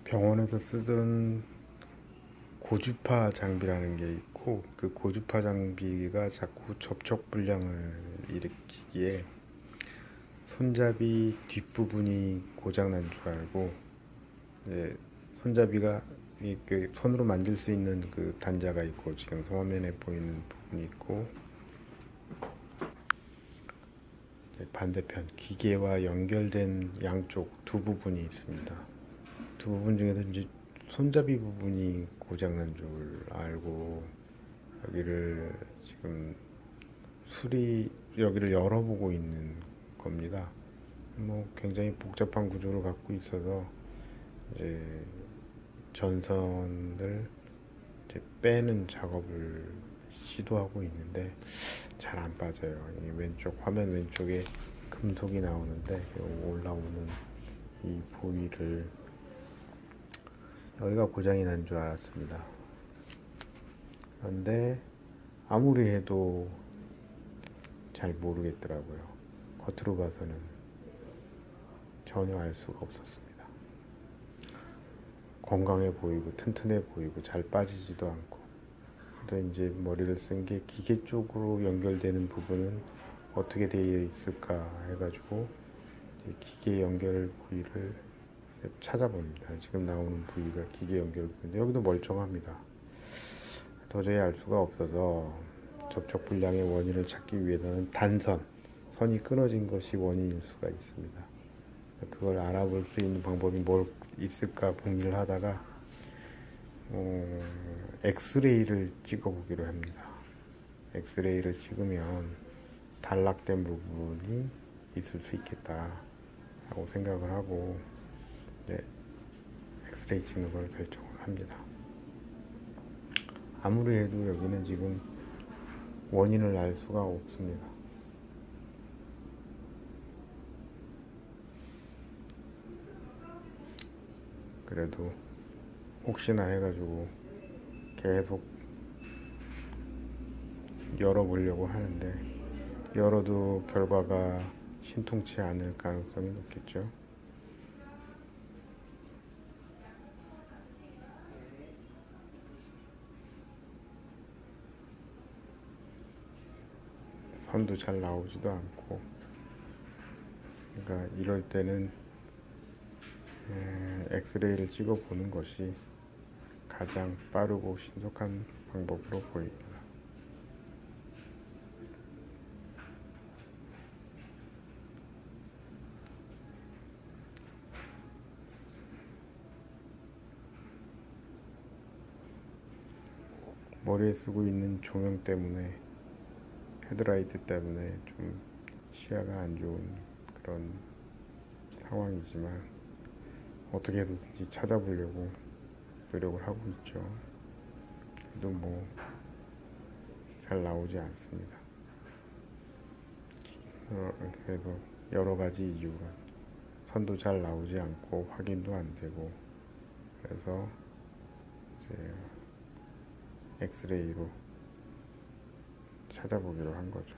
병원에서 쓰던 고주파 장비라는 게 있고, 그 고주파 장비가 자꾸 접촉 불량을 일으키기에 손잡이 뒷부분이 고장난 줄 알고, 이제 손잡이가 그 손으로 만질 수 있는 그 단자가 있고, 지금 화면에 보이는 부분이 있고, 반대편 기계와 연결된 양쪽 두 부분이 있습니다. 두 부분 중에서 이제 손잡이 부분이 고장난 줄 알고 여기를 지금 여기를 열어보고 있는 겁니다. 뭐 굉장히 복잡한 구조를 갖고 있어서 이제 전선을 이제 빼는 작업을 시도하고 있는데 잘 안 빠져요. 이 왼쪽 화면 왼쪽에 금속이 나오는데 올라오는 이 부위를 여기가 고장이 난 줄 알았습니다. 그런데 아무리 해도 잘 모르겠더라고요. 겉으로 봐서는 전혀 알 수가 없었습니다. 건강해 보이고 튼튼해 보이고 잘 빠지지도 않고, 근데 이제 머리를 쓴 게 기계 쪽으로 연결되는 부분은 어떻게 되어 있을까 해가지고 기계 연결 부위를 찾아봅니다. 지금 나오는 부위가 기계 연결 부위인데 여기도 멀쩡합니다. 도저히 알 수가 없어서 접촉 불량의 원인을 찾기 위해서는 선이 끊어진 것이 원인일 수가 있습니다. 그걸 알아볼 수 있는 방법이 뭘 있을까 궁리를 하다가 엑스레이를 찍어보기로 합니다. 엑스레이를 찍으면 단락된 부분이 있을 수 있겠다 라고 생각을 하고 엑스레이 찍는 걸 결정을 합니다. 아무리 해도 여기는 지금 원인을 알 수가 없습니다. 그래도 혹시나 해가지고 계속 열어보려고 하는데 열어도 결과가 신통치 않을 가능성이 높겠죠. 선도 잘 나오지도 않고, 그러니까 이럴 때는 엑스레이를 찍어보는 것이 가장 빠르고 신속한 방법으로 보입니다. 머리에 쓰고 있는 조명 때문에, 헤드라이트 때문에 좀 시야가 안 좋은 그런 상황이지만 어떻게 해서든지 찾아보려고 노력을 하고 있죠. 그래도 뭐 잘 나오지 않습니다. 그래서 여러 가지 이유가, 선도 잘 나오지 않고 확인도 안 되고, 그래서 이제 엑스레이로 찾아보기로 한 거죠.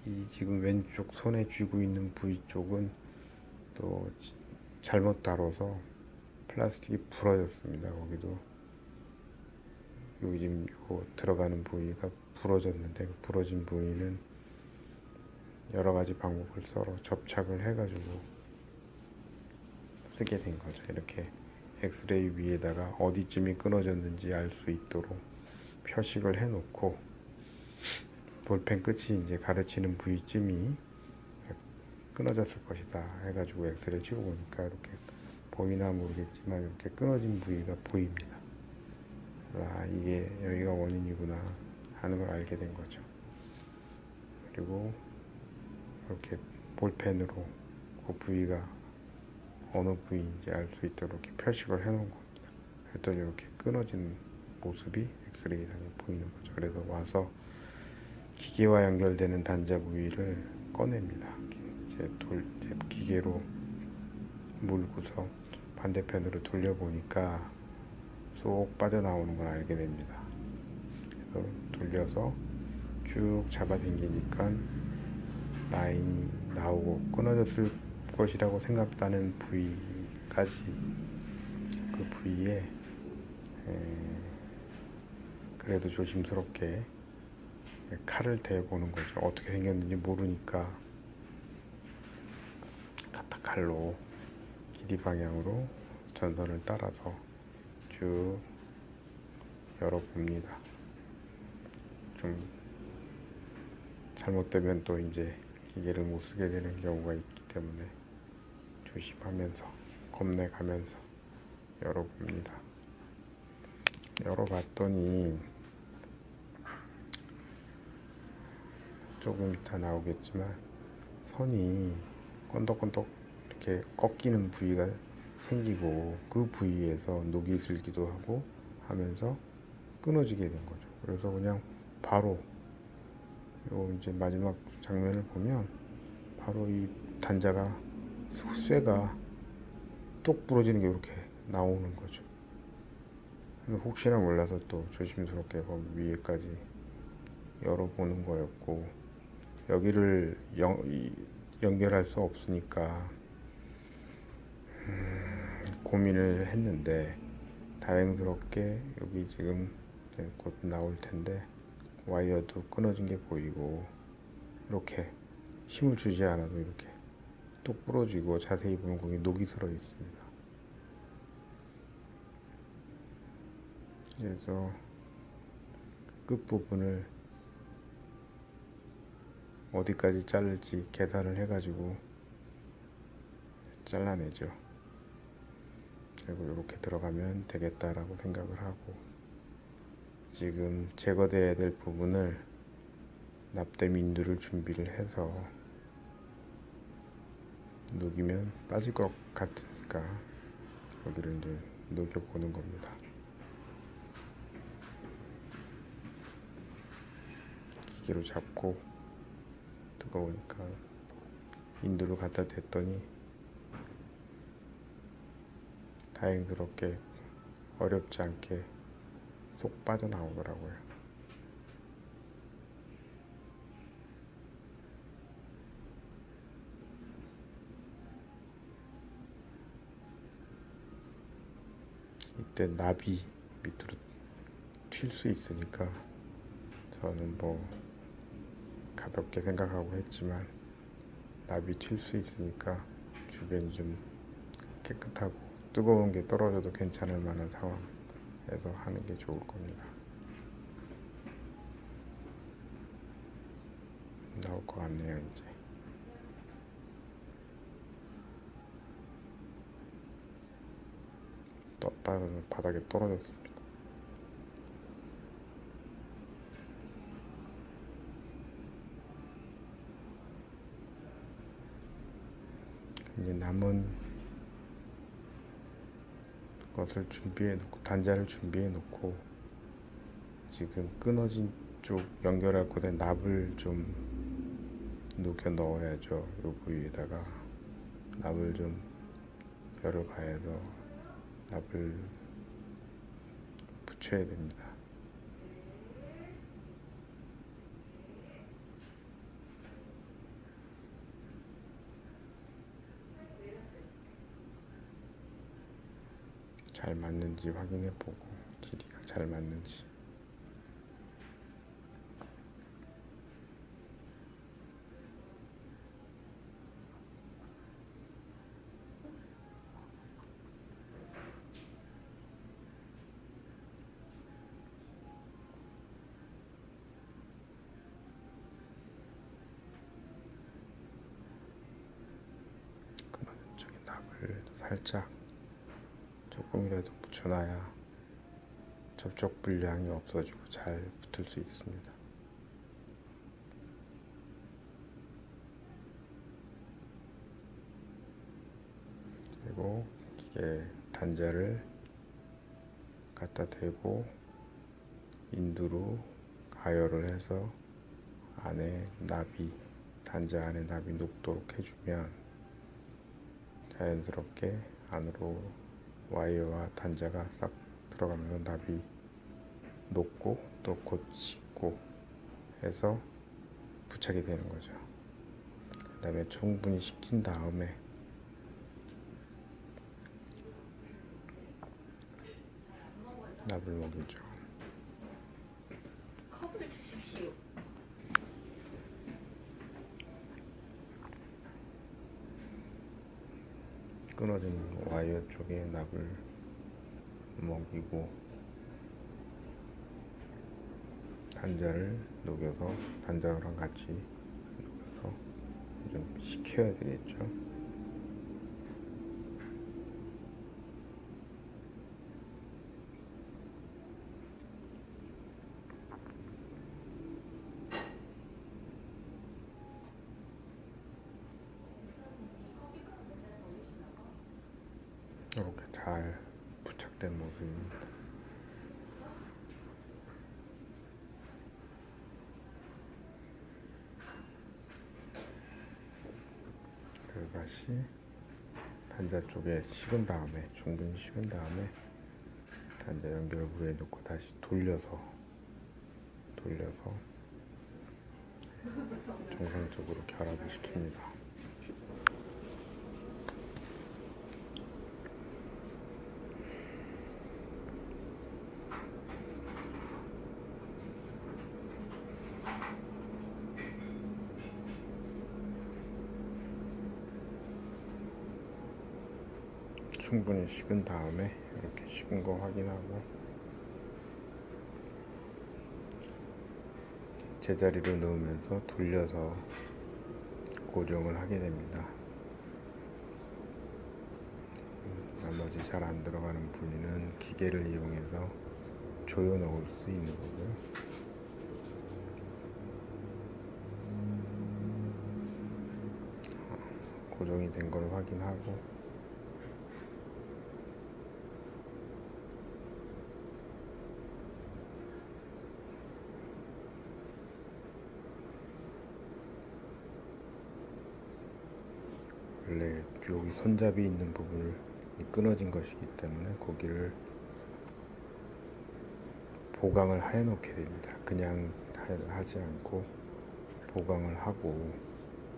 이 지금 왼쪽 손에 쥐고 있는 부위 쪽은 또 잘못 다뤄서 플라스틱이 부러졌습니다. 거기도 여기 지금 요 들어가는 부위가 부러졌는데, 그 부러진 부위는 여러 가지 방법을 서로 접착을 해가지고 쓰게 된 거죠. 이렇게 엑스레이 위에다가 어디쯤이 끊어졌는지 알 수 있도록 표식을 해놓고, 볼펜 끝이 이제 가르치는 부위쯤이 끊어졌을 것이다 해가지고 엑스레이 찍어보니까 이렇게 보이나 모르겠지만 이렇게 끊어진 부위가 보입니다. 아, 이게 여기가 원인이구나 하는 걸 알게 된 거죠. 그리고 이렇게 볼펜으로 그 부위가 어느 부위인지 알 수 있도록 이렇게 표식을 해놓은 겁니다. 그랬더니 이렇게 끊어진 모습이 엑스레이상에 보이는 거죠. 그래서 와서 기계와 연결되는 단자 부위를 꺼냅니다. 이제 기계로 물고서 반대편으로 돌려보니까 쏙 빠져나오는 걸 알게 됩니다. 그래서 돌려서 쭉 잡아당기니까 라인이 나오고, 끊어졌을 것이라고 생각나는 부위까지 그 부위에 그래도 조심스럽게 칼을 대보는 거죠. 어떻게 생겼는지 모르니까 카타칼로 길이 방향으로 전선을 따라서 쭉 열어봅니다. 좀 잘못되면 또 이제 기계를 못 쓰게 되는 경우가 있기 때문에 조심하면서 겁내가면서 열어봅니다. 열어봤더니 조금 이따 나오겠지만 선이 건덕건덕 이렇게 꺾이는 부위가 생기고 그 부위에서 녹이 슬기도 하고 하면서 끊어지게 된 거죠. 그래서 그냥 바로 요 이제 마지막 장면을 보면 바로 이 단자가 쇠가 똑 부러지는 게 이렇게 나오는 거죠. 혹시나 몰라서 또 조심스럽게 거기 위에까지 열어보는 거였고, 여기를 연결할 수 없으니까 고민을 했는데 다행스럽게 여기 지금 곧 나올 텐데 와이어도 끊어진 게 보이고 이렇게 힘을 주지 않아도 이렇게 똑 부러지고 자세히 보면 거기 녹이 슬어 있습니다. 그래서 끝부분을 어디까지 자를지 계산을 해가지고 잘라내죠. 그리고 이렇게 들어가면 되겠다라고 생각을 하고, 지금 제거돼야 될 부분을 납땜 인두를 준비를 해서 녹이면 빠질 것 같으니까 여기를 이제 녹여보는 겁니다. 기계로 잡고 뜨거우니까 인두를 갖다 댔더니 다행스럽게 어렵지 않게 쏙 빠져나오더라고요. 이때 납이 밑으로 튈 수 있으니까 저는 뭐 가볍게 생각하고 했지만 납이 튈 수 있으니까 주변이 좀 깨끗하고 뜨거운 게 떨어져도 괜찮을 만한 상황에서 하는 게 좋을 겁니다. 나올 것 같네요. 이제 바닥에 떨어졌습니다. 이제 남은 것을 준비해 놓고, 단자를 준비해 놓고, 지금 끊어진 쪽 연결할 곳에 납을 좀 녹여 넣어야죠. 요 부위에다가 납을 좀 열을 가해서 납을 붙여야 됩니다. 잘 맞는지 확인해 보고, 길이가 잘 맞는지. 끊어진 쪽에 납을 살짝 조금이라도 붙여놔야 접촉 불량이 없어지고 잘 붙을 수 있습니다. 그리고 기계 단자를 갖다 대고 인두로 가열을 해서 안에 단자 안에 납이 녹도록 해주면 자연스럽게 안으로 와이어와 단자가 싹 들어가면서 납이 녹고 또 곧 식고 해서 부착이 되는 거죠. 그 다음에 충분히 식힌 다음에 납을 먹이죠. 컵을 주십시오. 끊어진 와이어 쪽에 납을 먹이고 단자를 녹여서 단자랑 같이 녹여서 좀 식혀야 되겠죠. 이렇게 잘 부착된 모습입니다. 그래서 다시 단자 쪽에 식은 다음에 충분히 식은 다음에 단자 연결부에 놓고 다시 돌려서 정상적으로 결합을 시킵니다. 충분히 식은 다음에 이렇게 식은 거 확인하고 제자리로 넣으면서 돌려서 고정을 하게 됩니다. 나머지 잘 안 들어가는 부위는 기계를 이용해서 조여 넣을 수 있는 거고요. 고정이 된 걸 확인하고 원래 여기 손잡이 있는 부분이 끊어진 것이기 때문에 거기를 보강을 해 놓게 됩니다. 그냥 하지 않고 보강을 하고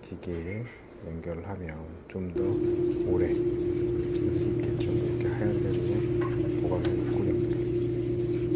기계에 연결을 하면 좀 더 오래 쓸 수 있겠죠. 이렇게 하얀 대로 보강해 놓고